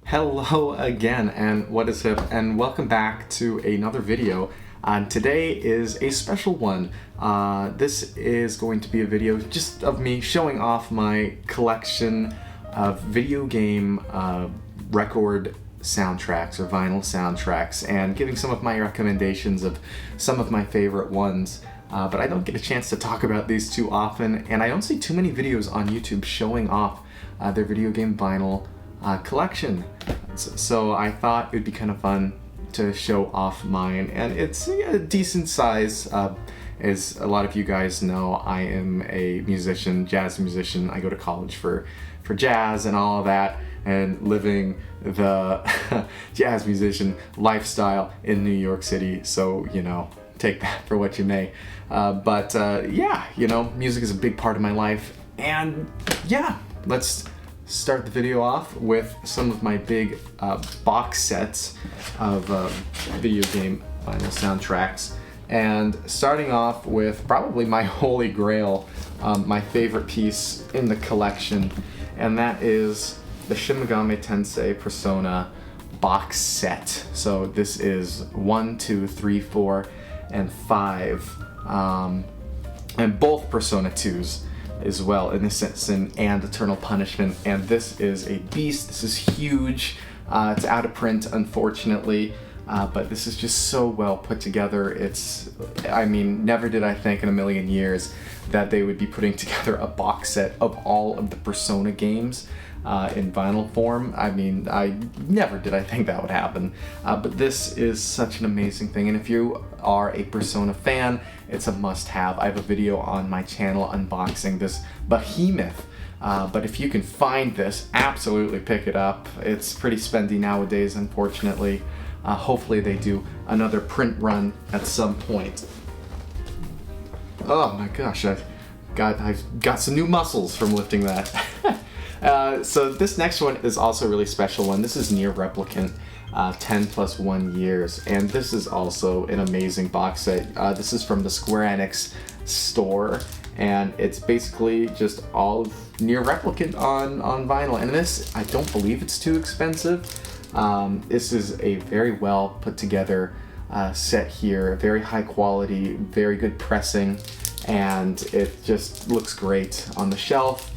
Hello again, and what is up, and welcome back to another video. Today is a special one. This is going to be a video just of me showing off my collection of video game record soundtracks or vinyl soundtracks and giving some of my recommendations of some of my favorite ones. But I don't get a chance to talk about these too often, and I don't see too many videos on YouTube showing off their video game vinyl collection. So I thought it would be kind of fun to show off mine, and it's a decent size. As a lot of you guys know, I am a musician, jazz musician. I go to college for jazz and all of that, and living the jazz musician lifestyle in New York City. So, you know, take that for what you may. Yeah, you know, music is a big part of my life, and yeah, let's start the video off with some of my big box sets of video game vinyl soundtracks, and starting off with probably my holy grail, my favorite piece in the collection, and that is the Shin Megami Tensei Persona box set. So this is 1, 2, 3, 4, and 5, and both Persona 2s as well, Innocence and Eternal Punishment, and this is a beast. This is huge. It's out of print, unfortunately, but this is just so well put together. I mean, never did I think in a million years that they would be putting together a box set of all of the Persona games in vinyl form. I mean, I never did I think that would happen, but this is such an amazing thing, and if you are a Persona fan, it's a must-have. I have a video on my channel unboxing this behemoth, but if you can find this, absolutely pick it up. It's pretty spendy nowadays, unfortunately. Hopefully they do another print run at some point. Oh my gosh, I've got some new muscles from lifting that. So this next one is also a really special one. This is Nier Replicant, 10+1 years, and this is also an amazing box set. This is from the Square Enix store, and it's basically just all of Nier Replicant on vinyl, and this, I don't believe it's too expensive. This is a very well put together set here, very high quality, very good pressing, and it just looks great on the shelf.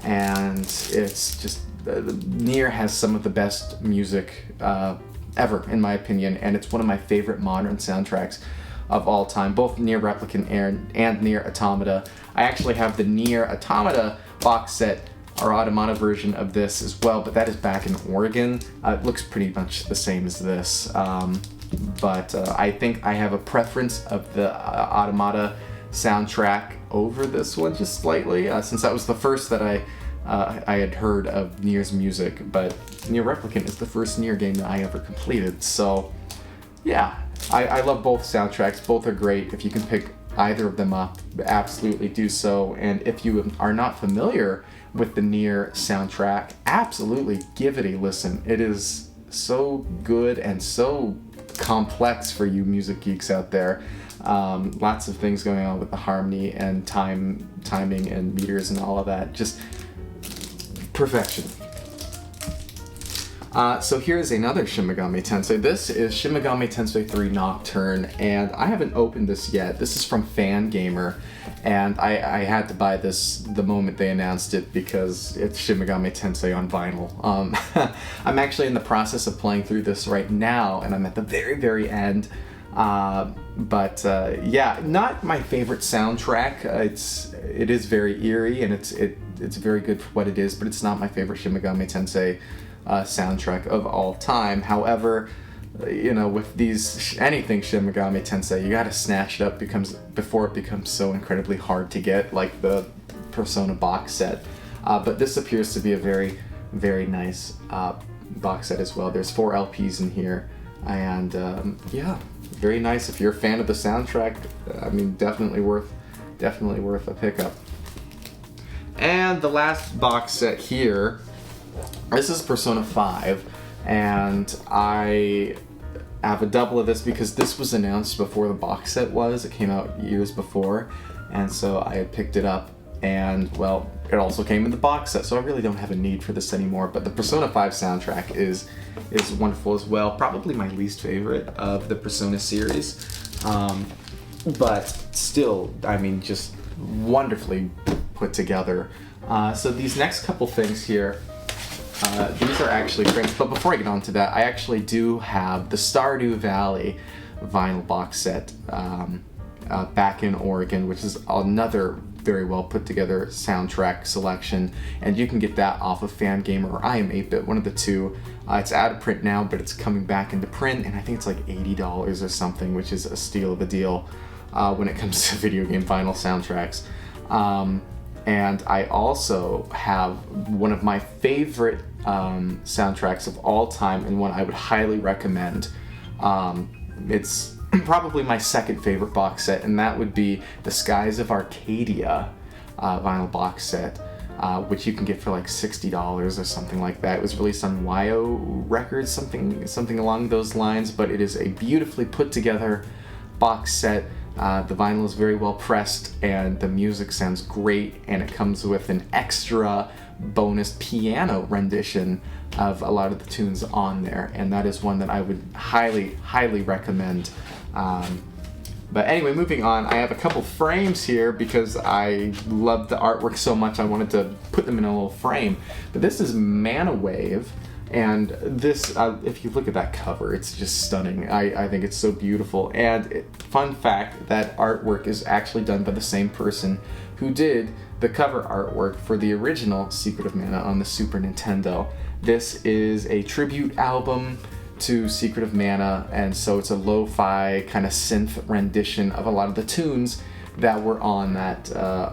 And it's just, Nier has some of the best music ever, in my opinion, and it's one of my favorite modern soundtracks of all time, both Nier Replicant and Nier Automata. I actually have the Nier Automata box set, or Automata version of this as well, but that is back in Oregon. It looks pretty much the same as this, but I think I have a preference of the Automata soundtrack over this one just slightly, since that was the first that I had heard of Nier's music, but Nier Replicant is the first Nier game that I ever completed. So yeah, I love both soundtracks. Both are great. If you can pick either of them up, absolutely do so. And if you are not familiar with the Nier soundtrack, absolutely give it a listen. It is so good and so complex for you music geeks out there. Lots of things going on with the harmony and timing and meters and all of that. Just perfection. So here's another Shin Megami Tensei. This is Shin Megami Tensei 3 Nocturne, and I haven't opened this yet. This is from Fangamer, and I had to buy this the moment they announced it because it's Shin Megami Tensei on vinyl. I'm actually in the process of playing through this right now, and I'm at the very, very end. Yeah, not my favorite soundtrack. It is very eerie, and it's very good for what it is, but it's not my favorite Shin Megami Tensei soundtrack of all time. However, you know, with anything Shin Megami Tensei, you gotta snatch it up before it becomes so incredibly hard to get, like the Persona box set. But this appears to be a very, very nice box set as well. There's 4 LPs in here, and yeah, very nice. If you're a fan of the soundtrack, I mean, definitely worth a pickup. And the last box set here, this is Persona 5, and I have a double of this because this was announced before the box set was. It came out years before, and so I had picked it up, and well, it also came in the box set, so I really don't have a need for this anymore. But the Persona 5 soundtrack is wonderful as well. Probably my least favorite of the Persona series, but still, I mean, just wonderfully put together. So these next couple things here, these are actually prints, but before I get on to that, I actually do have the Stardew Valley vinyl box set back in Oregon, which is another very well put together soundtrack selection, and you can get that off of Fangamer or I Am 8-Bit, one of the two. It's out of print now, but it's coming back into print, and I think it's like $80 or something, which is a steal of a deal when it comes to video game vinyl soundtracks. And I also have one of my favorite soundtracks of all time, and one I would highly recommend. It's probably my second favorite box set, and that would be the Skies of Arcadia vinyl box set, which you can get for like $60 or something like that. It was released on YO Records, something along those lines, but it is a beautifully put together box set. The vinyl is very well pressed, and the music sounds great, and it comes with an extra bonus piano rendition of a lot of the tunes on there, and that is one that I would highly recommend. But anyway, moving on, I have a couple frames here because I love the artwork so much I wanted to put them in a little frame. But this is Mana Wave, and this, if you look at that cover, it's just stunning. I think it's so beautiful. And fun fact, that artwork is actually done by the same person who did the cover artwork for the original Secret of Mana on the Super Nintendo. This is a tribute album to Secret of Mana, and so it's a lo-fi kind of synth rendition of a lot of the tunes that were on that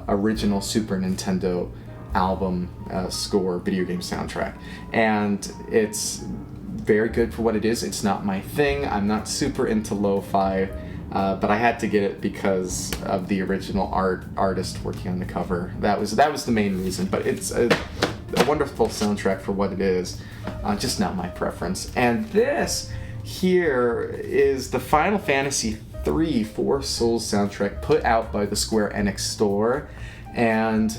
original Super Nintendo album score video game soundtrack. And it's very good for what it is. It's not my thing. I'm not super into lo-fi, but I had to get it because of the original artist working on the cover. That was the main reason, but it's a wonderful soundtrack for what it is, just not my preference. And this here is the Final Fantasy III Four Souls soundtrack put out by the Square Enix store, and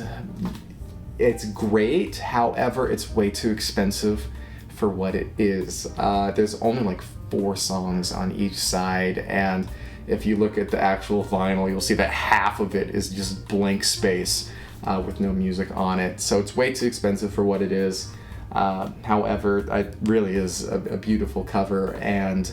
it's great. However, it's way too expensive for what it is. There's only like 4 songs on each side, and if you look at the actual vinyl, you'll see that half of it is just blank space with no music on it. So it's way too expensive for what it is. However, it really is a beautiful cover, and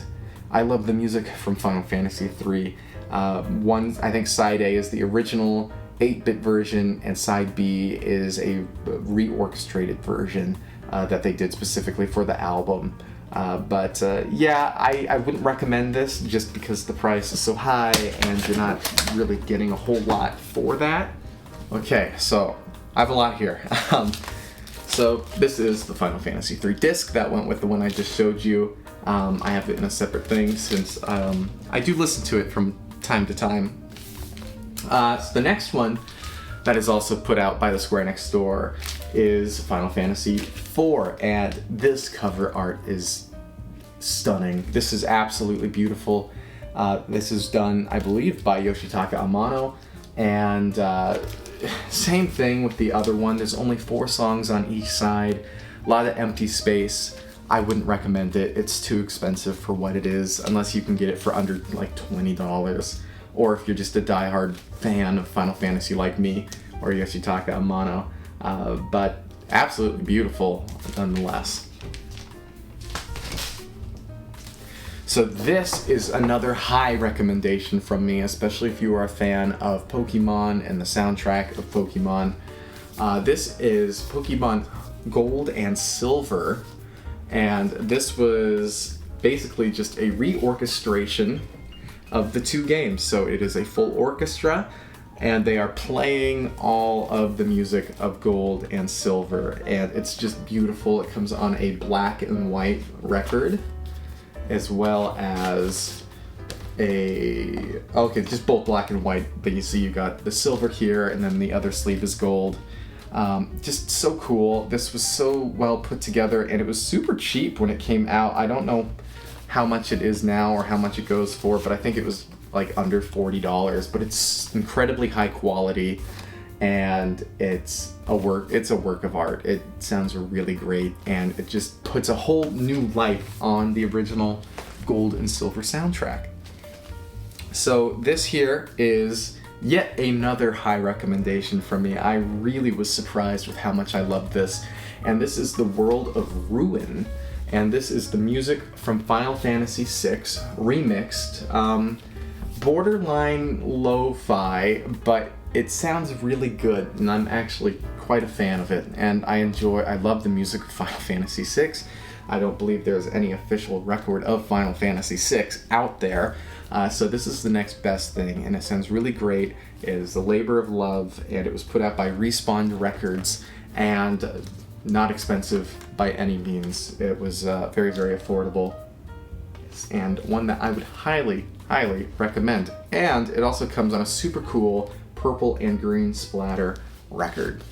I love the music from Final Fantasy III. I think side A is the original 8-bit version, and side B is a reorchestrated version that they did specifically for the album. Yeah, I wouldn't recommend this just because the price is so high and you're not really getting a whole lot for that. Okay, so I have a lot here. So this is the Final Fantasy III disc that went with the one I just showed you. I have it in a separate thing since I do listen to it from time to time. So the next one that is also put out by the Square Enix store is Final Fantasy IV, and this cover art is stunning. This is absolutely beautiful. This is done, I believe, by Yoshitaka Amano, and same thing with the other one. There's only 4 songs on each side, a lot of empty space. I wouldn't recommend it. It's too expensive for what it is, unless you can get it for under like $20, or if you're just a diehard fan of Final Fantasy like me or Yoshitaka Amano. But absolutely beautiful nonetheless. So this is another high recommendation from me, especially if you are a fan of Pokemon and the soundtrack of Pokemon. This is Pokemon Gold and Silver, and this was basically just a reorchestration of the 2 games. So it is a full orchestra, and they are playing all of the music of Gold and Silver, and it's just beautiful. It comes on a black and white record, as well as just both black and white, but you see you got the silver here, and then the other sleeve is gold. Just so cool. This was so well put together, and it was super cheap when it came out. I don't know how much it is now or how much it goes for, but I think it was like under $40, but it's incredibly high quality, and it's a work of art. It sounds really great, and it just puts a whole new life on the original gold and silver soundtrack. So this here is yet another high recommendation from me. I really was surprised with how much I loved this, and this is The World of Ruin, and this is the music from Final Fantasy VI remixed. Borderline lo-fi, but it sounds really good, and I'm actually quite a fan of it, and I love the music of Final Fantasy VI. I don't believe there's any official record of Final Fantasy VI out there, so this is the next best thing, and it sounds really great. It is a labor of love, and it was put out by Respawn Records, and not expensive by any means. It was very, very affordable, and one that I would highly recommend. And it also comes on a super cool purple and green splatter record.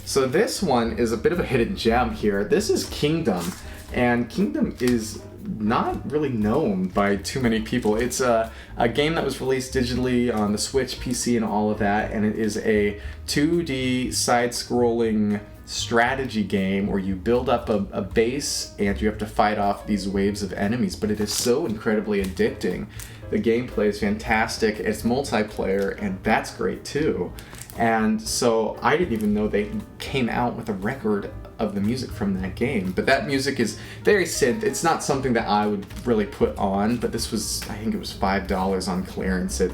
So this one is a bit of a hidden gem here. This is Kingdom, and Kingdom is not really known by too many people. It's a game that was released digitally on the Switch, PC, and all of that, and it is a 2D side-scrolling strategy game where you build up a base and you have to fight off these waves of enemies, but it is so incredibly addicting. The gameplay is fantastic, it's multiplayer, and that's great too. And so I didn't even know they came out with a record of the music from that game. But that music is very synth. It's not something that I would really put on, but this was, I think it was $5 on clearance at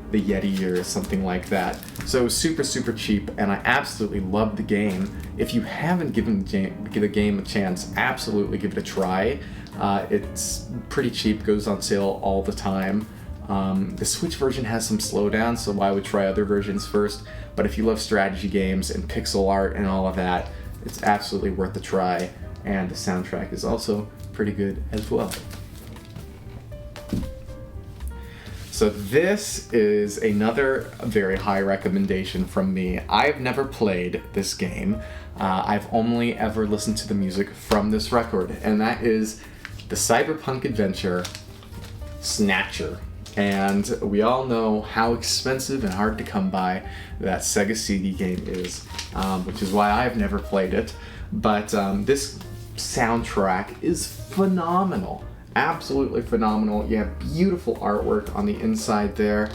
the Yeti or something like that. So it was super, super cheap, and I absolutely loved the game. If you haven't given the game a chance, absolutely give it a try. It's pretty cheap, goes on sale all the time. The Switch version has some slowdowns, so I would try other versions first. But if you love strategy games and pixel art and all of that, it's absolutely worth a try. And the soundtrack is also pretty good as well. So this is another very high recommendation from me. I've never played this game. I've only ever listened to the music from this record, and that is the cyberpunk adventure Snatcher. And we all know how expensive and hard to come by that Sega CD game is, which is why I've never played it. But this soundtrack is phenomenal, absolutely phenomenal. You have beautiful artwork on the inside there.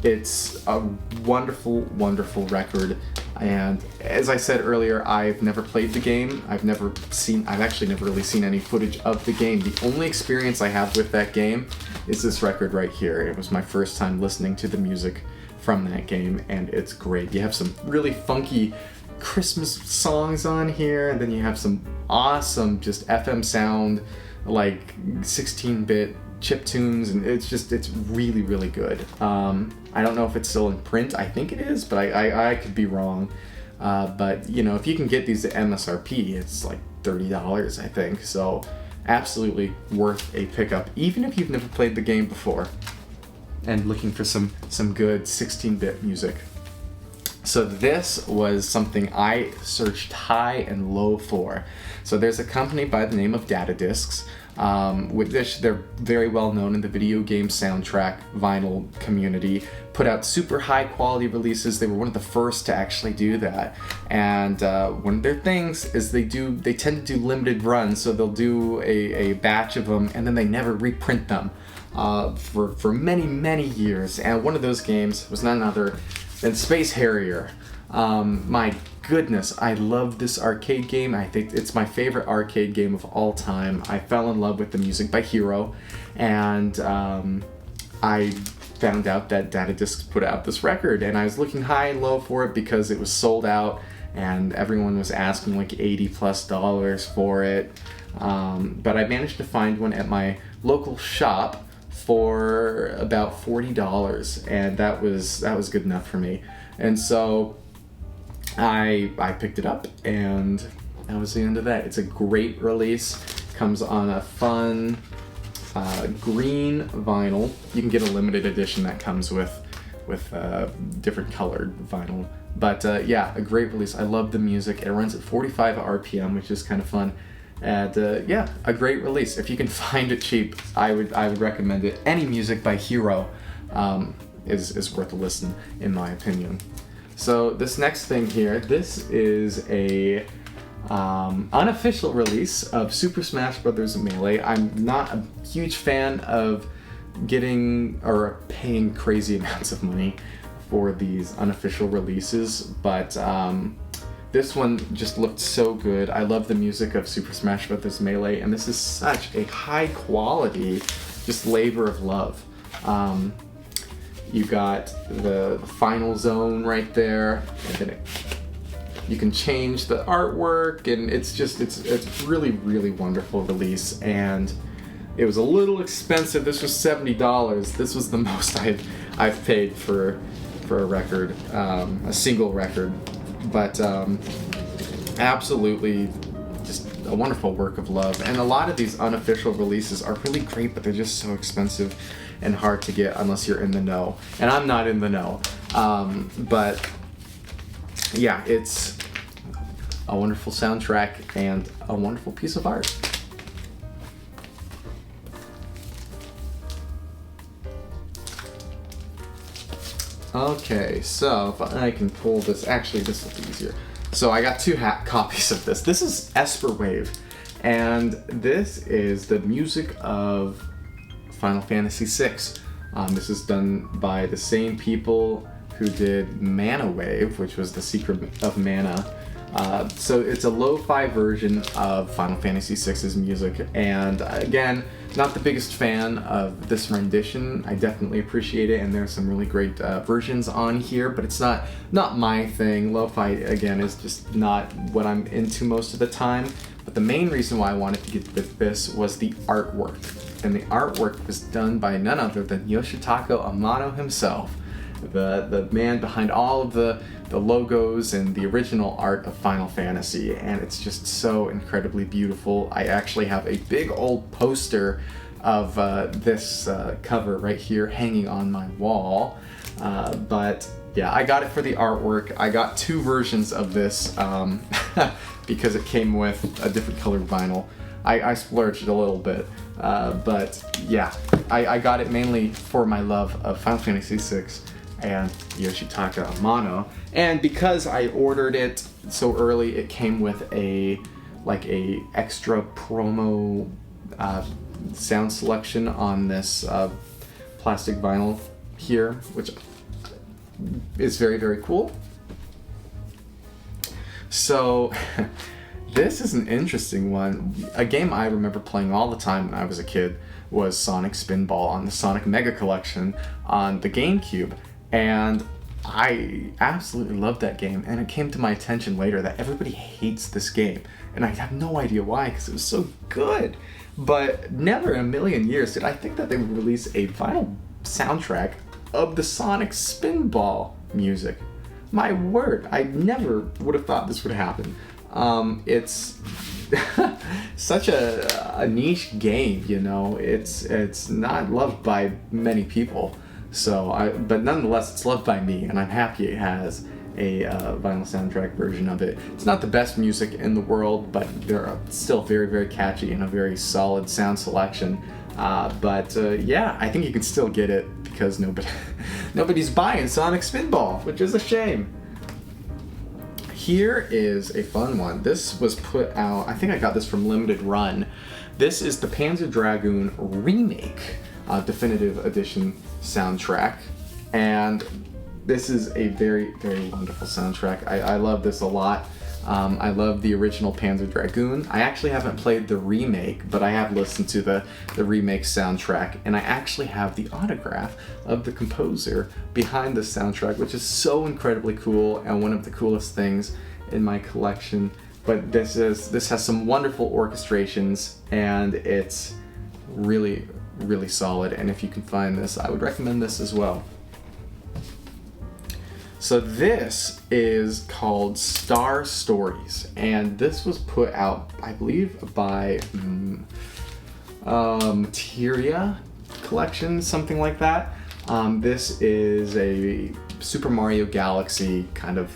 It's a wonderful, wonderful record. And as I said earlier, I've never played the game. I've actually never really seen any footage of the game. The only experience I have with that game is this record right here. It was my first time listening to the music from that game, and it's great. You have some really funky Christmas songs on here, and then you have some awesome just FM sound, like 16-bit chip tunes, and it's really, really good. I don't know if it's still in print. I think it is, but I could be wrong. But you know, if you can get these at MSRP, it's like $30, I think. So absolutely worth a pickup, even if you've never played the game before and looking for some good 16-bit music. So this was something I searched high and low for. So there's a company by the name of Data Discs. With this, they're very well known in the video game soundtrack vinyl community, put out super high quality releases. They were one of the first to actually do that. And one of their things is they tend to do limited runs, so they'll do a batch of them and then they never reprint them for many, many years. And one of those games was none other than Space Harrier. My goodness, I love this arcade game. I think it's my favorite arcade game of all time. I fell in love with the music by Hero, and I found out that Data Discs put out this record, and I was looking high and low for it because it was sold out, and everyone was asking like $80+ for it. But I managed to find one at my local shop for about $40, and that was good enough for me. And so I picked it up, and that was the end of that. It's a great release. Comes on a fun green vinyl. You can get a limited edition that comes with different colored vinyl. But yeah, a great release. I love the music. It runs at 45 RPM, which is kind of fun. And yeah, a great release. If you can find it cheap, I would recommend it. Any music by Hero, is worth a listen, in my opinion. So this next thing here, this is a unofficial release of Super Smash Bros. Melee. I'm not a huge fan of getting or paying crazy amounts of money for these unofficial releases, but this one just looked so good. I love the music of Super Smash Bros. Melee, and this is such a high quality, just labor of love. You got the final zone right there, and then you can change the artwork, and it's really, really wonderful release. And it was a little expensive. This was $70. This was the most I've paid for a record, a single record. But absolutely just a wonderful work of love. And a lot of these unofficial releases are really great, but they're just so expensive and hard to get unless you're in the know. And I'm not in the know. But yeah, it's a wonderful soundtrack and a wonderful piece of art. Okay, so if I can pull this, actually this will be easier. So I got two copies of this. This is Esper Wave, and this is the music of Final Fantasy VI. This is done by the same people who did Mana Wave, which was the Secret of Mana. So it's a lo-fi version of Final Fantasy VI's music, and again, not the biggest fan of this rendition. I definitely appreciate it, and there's some really great versions on here, but it's not my thing. Lo-fi, again, is just not what I'm into most of the time. But the main reason why I wanted to get this was the artwork, and the artwork was done by none other than Yoshitaka Amano himself, the man behind all of the logos and the original art of Final Fantasy, and it's just so incredibly beautiful. I actually have a big old poster of this cover right here hanging on my wall, but yeah, I got it for the artwork. I got two versions of this because it came with a different colored vinyl. I splurged a little bit, but yeah, I got it mainly for my love of Final Fantasy VI and Yoshitaka Amano. And because I ordered it so early, it came with a extra promo sound selection on this plastic vinyl here, which is very, very cool. So this is an interesting one. A game I remember playing all the time when I was a kid was Sonic Spinball on the Sonic Mega Collection on the GameCube. And I absolutely loved that game, and it came to my attention later that everybody hates this game, and I have no idea why, because it was so good. But never in a million years did I think that they would release a vinyl soundtrack of the Sonic Spinball music. My word, I never would have thought this would happen. It's such a niche game, you know. It's not loved by many people. But nonetheless, it's loved by me, and I'm happy it has a vinyl soundtrack version of it. It's not the best music in the world, but they're still very, very catchy and a very solid sound selection. Yeah, I think you can still get it because nobody's buying Sonic Spinball, which is a shame. Here is a fun one. This was put out, I think I got this from Limited Run. This is the Panzer Dragoon Remake Definitive Edition soundtrack, and this is a very, very wonderful soundtrack. I love this a lot. I love the original Panzer Dragoon. I actually haven't played the remake, but I have listened to the remake soundtrack, and I actually have the autograph of the composer behind the soundtrack, which is so incredibly cool and one of the coolest things in my collection. But this has some wonderful orchestrations, and it's really, really solid, and if you can find this, I would recommend this as well. So this is called Star Stories, and this was put out, I believe, by Materia Collection, something like that. This is a Super Mario Galaxy kind of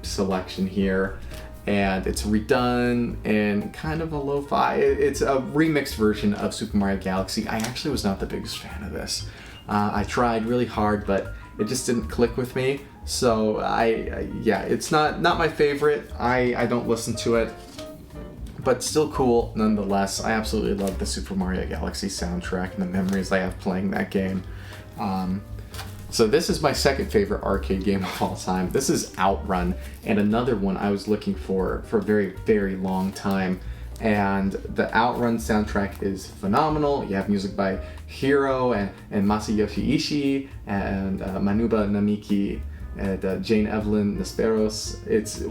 selection here, and it's redone in kind of a lo-fi. It's a remixed version of Super Mario Galaxy. I actually was not the biggest fan of this. I tried really hard, but it just didn't click with me. So yeah, it's not my favorite. I don't listen to it, but still cool nonetheless. I absolutely love the Super Mario Galaxy soundtrack and the memories I have playing that game. So this is my second favorite arcade game of all time. This is Outrun, and another one I was looking for a very, very long time. And the Outrun soundtrack is phenomenal. You have music by Hiro and Masayoshi Ishii and Manuba Namiki and Jane Evelyn Nesperos. It's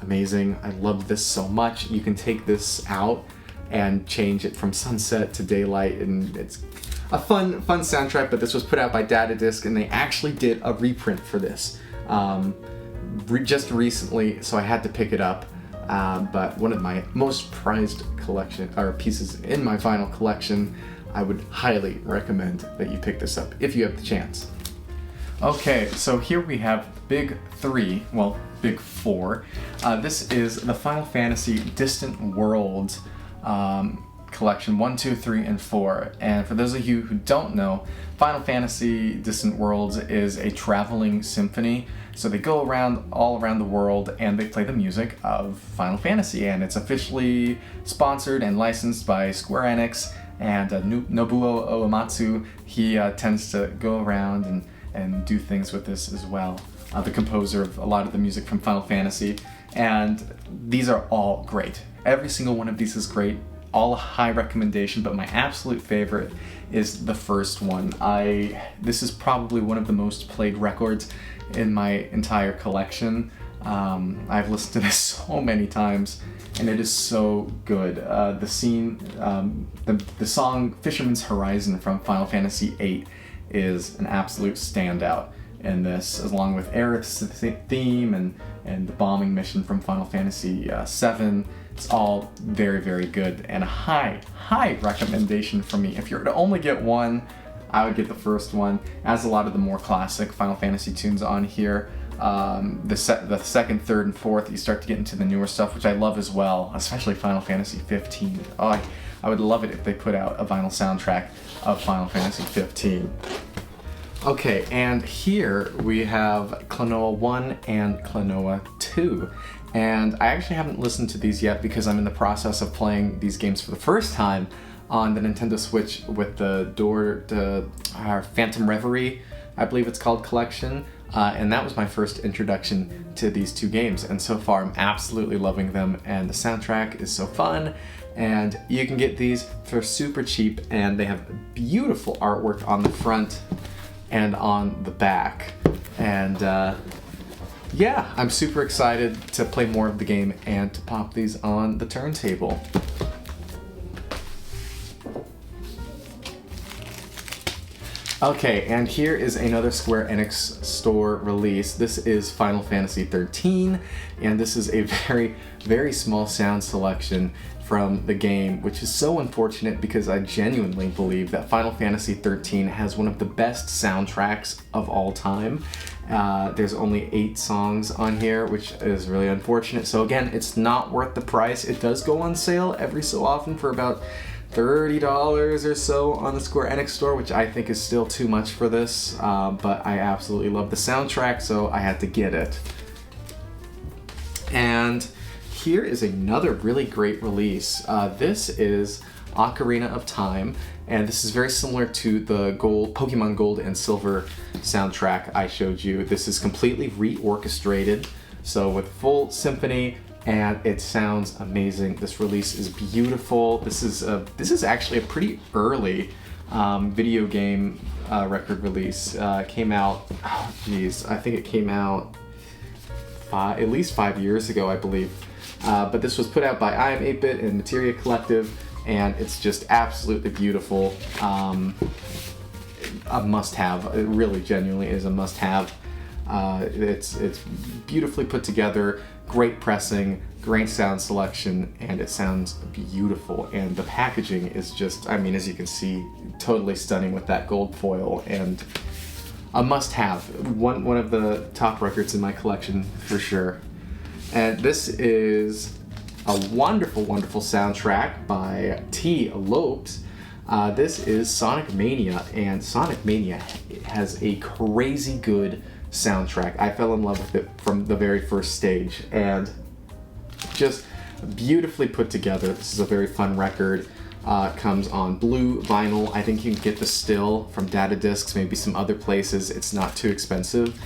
amazing. I love this so much. You can take this out and change it from sunset to daylight, and it's a fun soundtrack. But this was put out by Data Disc, and they actually did a reprint for this just recently, so I had to pick it up. But one of my most prized pieces in my vinyl collection. I would highly recommend that you pick this up if you have the chance. Okay, so here we have Big 3, well, Big 4. This is the Final Fantasy Distant Worlds collection 1, 2, 3, and 4. And for those of you who don't know, Final Fantasy Distant Worlds is a traveling symphony. So they go all around the world and they play the music of Final Fantasy, and it's officially sponsored and licensed by Square Enix. And Nobuo Uematsu, he tends to go around and do things with this as well. The composer of a lot of the music from Final Fantasy. And these are all great. Every single one of these is great. All a high recommendation, but my absolute favorite is the first one. This is probably one of the most played records in my entire collection. I've listened to this so many times, and it is so good. The song Fisherman's Horizon from Final Fantasy VIII is an absolute standout in this, along with Aerith's theme and the bombing mission from Final Fantasy VII. It's all very, very good, and a high recommendation from me. If you were to only get one, I would get the first one. As a lot of the more classic Final Fantasy tunes on here, the second, third, and fourth, you start to get into the newer stuff, which I love as well, especially Final Fantasy 15. Oh, I would love it if they put out a vinyl soundtrack of Final Fantasy 15. Okay, and here we have Klonoa 1 and Klonoa 2. And I actually haven't listened to these yet because I'm in the process of playing these games for the first time on the Nintendo Switch with the Phantom Reverie, I believe it's called, collection. And that was my first introduction to these two games. And so far I'm absolutely loving them, and the soundtrack is so fun. And you can get these for super cheap, and they have beautiful artwork on the front and on the back. And yeah, I'm super excited to play more of the game and to pop these on the turntable. Okay, and here is another Square Enix store release. This is Final Fantasy XIII, and this is a very, very small sound selection from the game, which is so unfortunate because I genuinely believe that Final Fantasy XIII has one of the best soundtracks of all time. There's only 8 songs on here, which is really unfortunate. So again, it's not worth the price. It does go on sale every so often for about $30 or so on the Square Enix store, which I think is still too much for this, but I absolutely love the soundtrack, so I had to get it. And here is another really great release. This is Ocarina of Time, and this is very similar to the Pokemon Gold and Silver soundtrack I showed you. This is completely reorchestrated, so with full symphony, and it sounds amazing. This release is beautiful. This is actually a pretty early video game record release. It came out, I think it came out at least 5 years ago, I believe. But this was put out by I Am 8-Bit and Materia Collective, and it's just absolutely beautiful. A must-have. It really genuinely is a must-have. It's beautifully put together, great pressing, great sound selection, and it sounds beautiful. And the packaging is just, I mean, as you can see, totally stunning with that gold foil, and a must-have. One of the top records in my collection for sure. And this is a wonderful, wonderful soundtrack by T. Lopes. This is Sonic Mania, and Sonic Mania has a crazy good soundtrack. I fell in love with it from the very first stage, and just beautifully put together. This is a very fun record. Comes on blue vinyl. I think you can get the still from Data Discs, maybe some other places. It's not too expensive.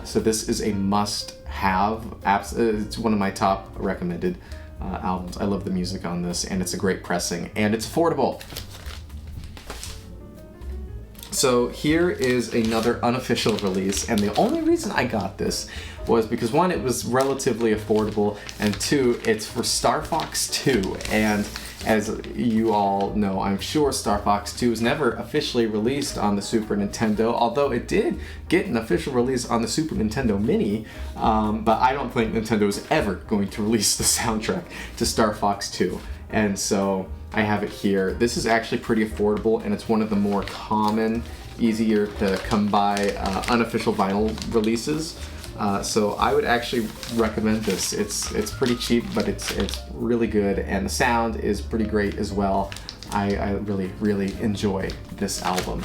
So this is a must-have. It's one of my top recommended albums. I love the music on this, and it's a great pressing, and it's affordable. So here is another unofficial release, and the only reason I got this was because, one, it was relatively affordable, and two, it's for Star Fox 2, and as you all know, I'm sure, Star Fox 2 was never officially released on the Super Nintendo, although it did get an official release on the Super Nintendo Mini, but I don't think Nintendo is ever going to release the soundtrack to Star Fox 2, and so I have it here. This is actually pretty affordable, and it's one of the more common, easier to come by unofficial vinyl releases. So I would actually recommend this. It's pretty cheap, but it's really good, and the sound is pretty great as well. I really enjoy this album.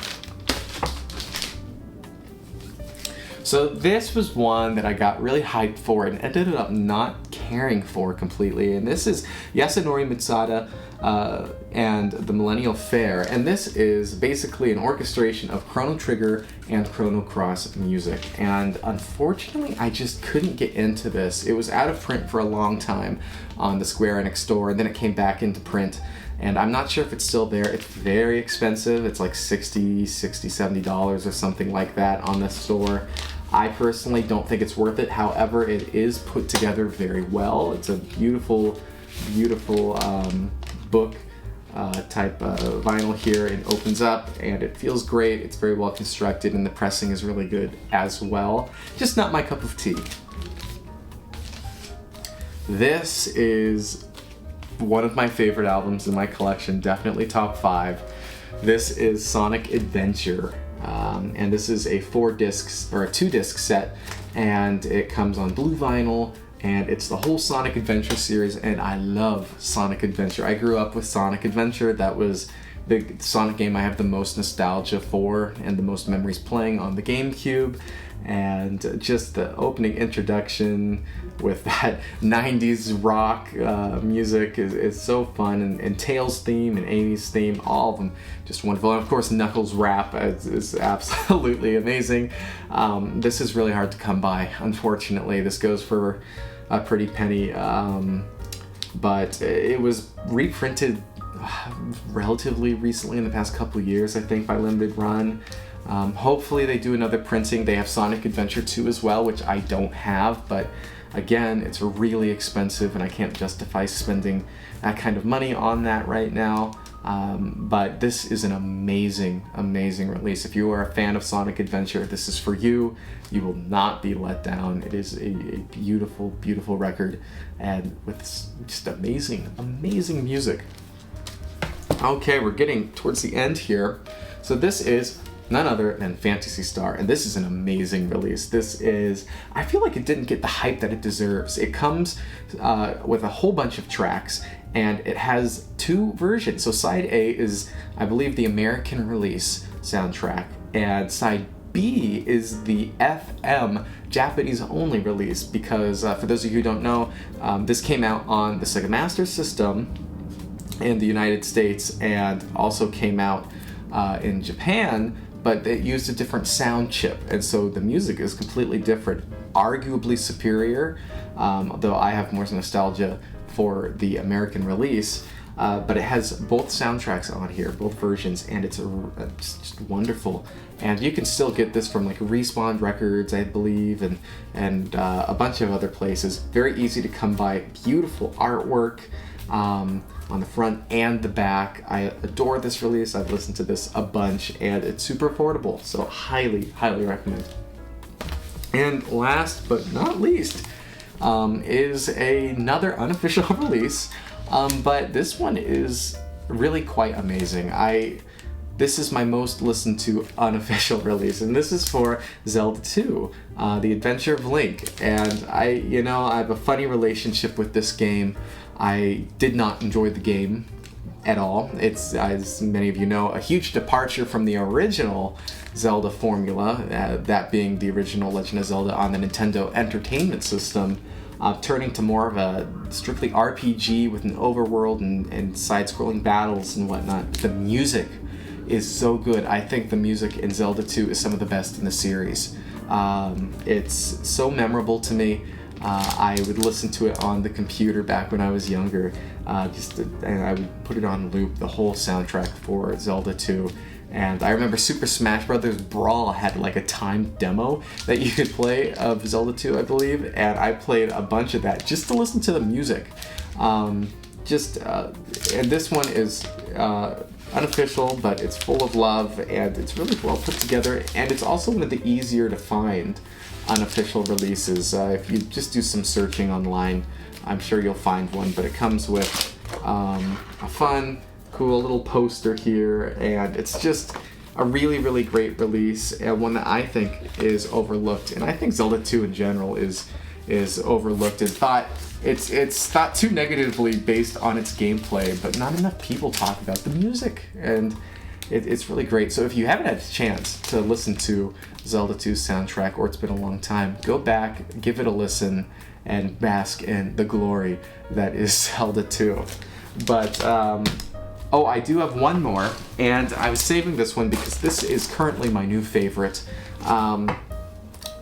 So this was one that I got really hyped for and ended up not caring for completely, and this is Yasunori Mitsuda and the Millennial Fair, and this is basically an orchestration of Chrono Trigger and Chrono Cross music, and unfortunately I just couldn't get into this. It was out of print for a long time on the Square Enix store, and then it came back into print, and I'm not sure if it's still there. It's very expensive. It's like $70 or something like that on the store. I personally don't think it's worth it. However, it is put together very well. It's a beautiful book type vinyl here. It opens up and it feels great. It's very well constructed, and the pressing is really good as well. Just not my cup of tea. This is one of my favorite albums in my collection, definitely top 5. This is Sonic Adventure, and this is a 2-disc set, and it comes on blue vinyl, and it's the whole Sonic Adventure series, and I love Sonic Adventure. I grew up with Sonic Adventure. That was the Sonic game I have the most nostalgia for and the most memories playing on the GameCube, and just the opening introduction with that 90s rock music is so fun, and Tails' theme and Amy's theme, all of them just wonderful. And of course Knuckles' rap is absolutely amazing. This is really hard to come by, unfortunately. This goes for a pretty penny, but it was reprinted relatively recently in the past couple years, I think, by Limited Run. Hopefully they do another printing. They have Sonic Adventure 2 as well, which I don't have, but again, it's really expensive and I can't justify spending that kind of money on that right now. But this is an amazing release. If you are a fan of Sonic Adventure, this is for you. You will not be let down. It is a beautiful record, and with just amazing music. Okay, we're getting towards the end here. So this is none other than Phantasy Star, and this is an amazing release. I feel like it didn't get the hype that it deserves. It comes with a whole bunch of tracks, and it has 2 versions. So side A is, I believe, the American release soundtrack, and side B is the FM Japanese only release, because for those of you who don't know, this came out on the Sega Master System in the United States, and also came out in Japan, but it used a different sound chip, and so the music is completely different, arguably superior, though I have more nostalgia for the American release, but it has both soundtracks on here, both versions, and it's just wonderful. And you can still get this from like Respawn Records, I believe, and a bunch of other places. Very easy to come by, beautiful artwork on the front and the back. I adore this release. I've listened to this a bunch, and it's super affordable, so highly recommend. And last but not least is another unofficial release, but this one is really quite amazing. This is my most listened to unofficial release, and this is for Zelda 2, The Adventure of Link. And I have a funny relationship with this game. I did not enjoy the game at all. It's, as many of you know, a huge departure from the original Zelda formula, that being the original Legend of Zelda on the Nintendo Entertainment System, turning to more of a strictly RPG with an overworld and side-scrolling battles and whatnot. The music is so good. I think the music in Zelda 2 is some of the best in the series. It's so memorable to me. I would listen to it on the computer back when I was younger, and I would put it on loop, the whole soundtrack for Zelda 2. And I remember Super Smash Bros. Brawl had like a timed demo that you could play of Zelda 2, I believe, and I played a bunch of that just to listen to the music. And this one is unofficial, but it's full of love, and it's really well put together, and it's also one of the easier to find unofficial releases. If you just do some searching online, I'm sure you'll find one, but it comes with a fun, cool little poster here, and it's just a really, really great release, and one that I think is overlooked, and I think Zelda 2 in general is overlooked and thought it's thought too negatively based on its gameplay, but not enough people talk about the music, and it's really great. So if you haven't had a chance to listen to Zelda 2's soundtrack, or it's been a long time, go back, give it a listen, and bask in the glory that is Zelda 2. But, I do have one more, and I was saving this one because this is currently my new favorite.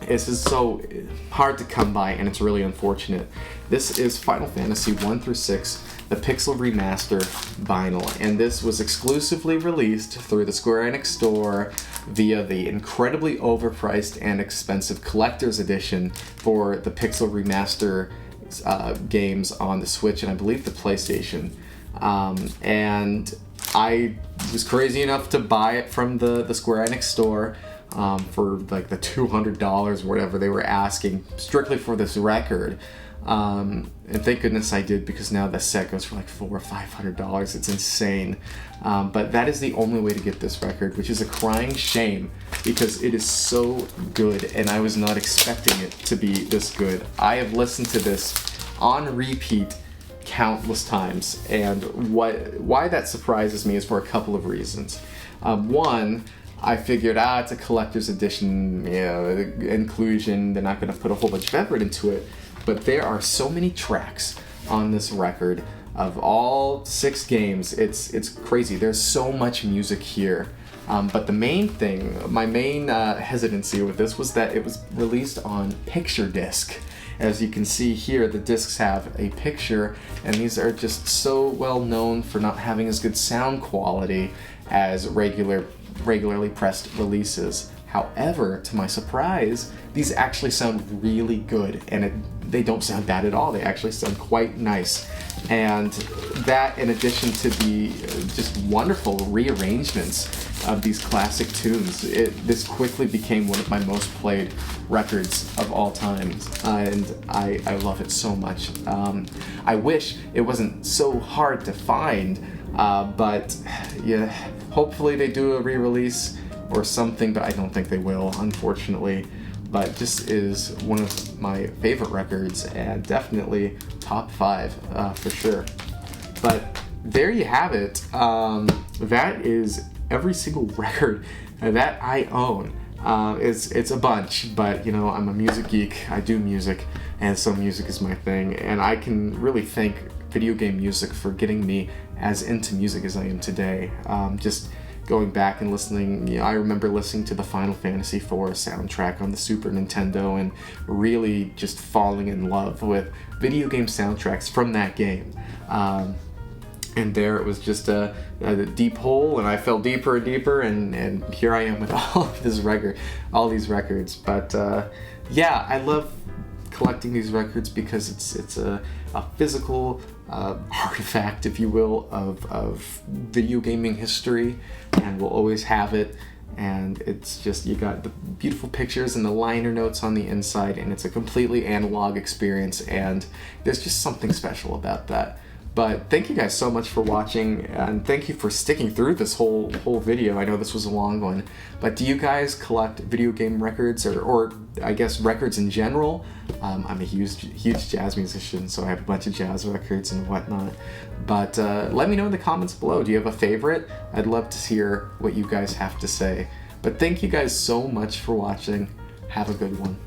This is so hard to come by, and it's really unfortunate. This is Final Fantasy 1 through 6, the Pixel Remaster vinyl, and this was exclusively released through the Square Enix store via the incredibly overpriced and expensive collector's edition for the Pixel Remaster games on the Switch and I believe the PlayStation. And I was crazy enough to buy it from the Square Enix store for like the $200 or whatever they were asking strictly for this record. And thank goodness I did, because now the set goes for like $400 or $500. It's insane. But that is the only way to get this record, which is a crying shame because it is so good and I was not expecting it to be this good. I have listened to this on repeat countless times, and why that surprises me is for a couple of reasons. One, I figured, it's a collector's edition, inclusion, they're not going to put a whole bunch of effort into it, but there are so many tracks on this record of all 6 games, it's crazy. There's so much music here. But the main thing, my main hesitancy with this was that it was released on picture disc. As you can see here, the discs have a picture, and these are just so well known for not having as good sound quality as regularly pressed releases. However, to my surprise, these actually sound really good, and they don't sound bad at all. They actually sound quite nice. And that, in addition to the just wonderful rearrangements of these classic tunes, this quickly became one of my most played records of all time, and I love it so much. I wish it wasn't so hard to find, but yeah, hopefully they do a re-release or something, but I don't think they will, unfortunately. But this is one of my favorite records, and definitely top 5 for sure. But there you have it. That is every single record that I own. It's a bunch, but I'm a music geek. I do music, and so music is my thing. And I can really thank video game music for getting me as into music as I am today. Just going back and listening, I remember listening to the Final Fantasy IV soundtrack on the Super Nintendo and really just falling in love with video game soundtracks from that game. And there it was just a deep hole, and I fell deeper and deeper, and here I am with all these records. But I love collecting these records because it's a physical artifact, if you will, of video gaming history, and we'll always have it. And it's just, you got the beautiful pictures and the liner notes on the inside, and it's a completely analog experience, and there's just something special about that. But thank you guys so much for watching, and thank you for sticking through this whole video. I know this was a long one, but do you guys collect video game records, or I guess records in general? I'm a huge jazz musician, so I have a bunch of jazz records and whatnot. But let me know in the comments below. Do you have a favorite? I'd love to hear what you guys have to say. But thank you guys so much for watching. Have a good one.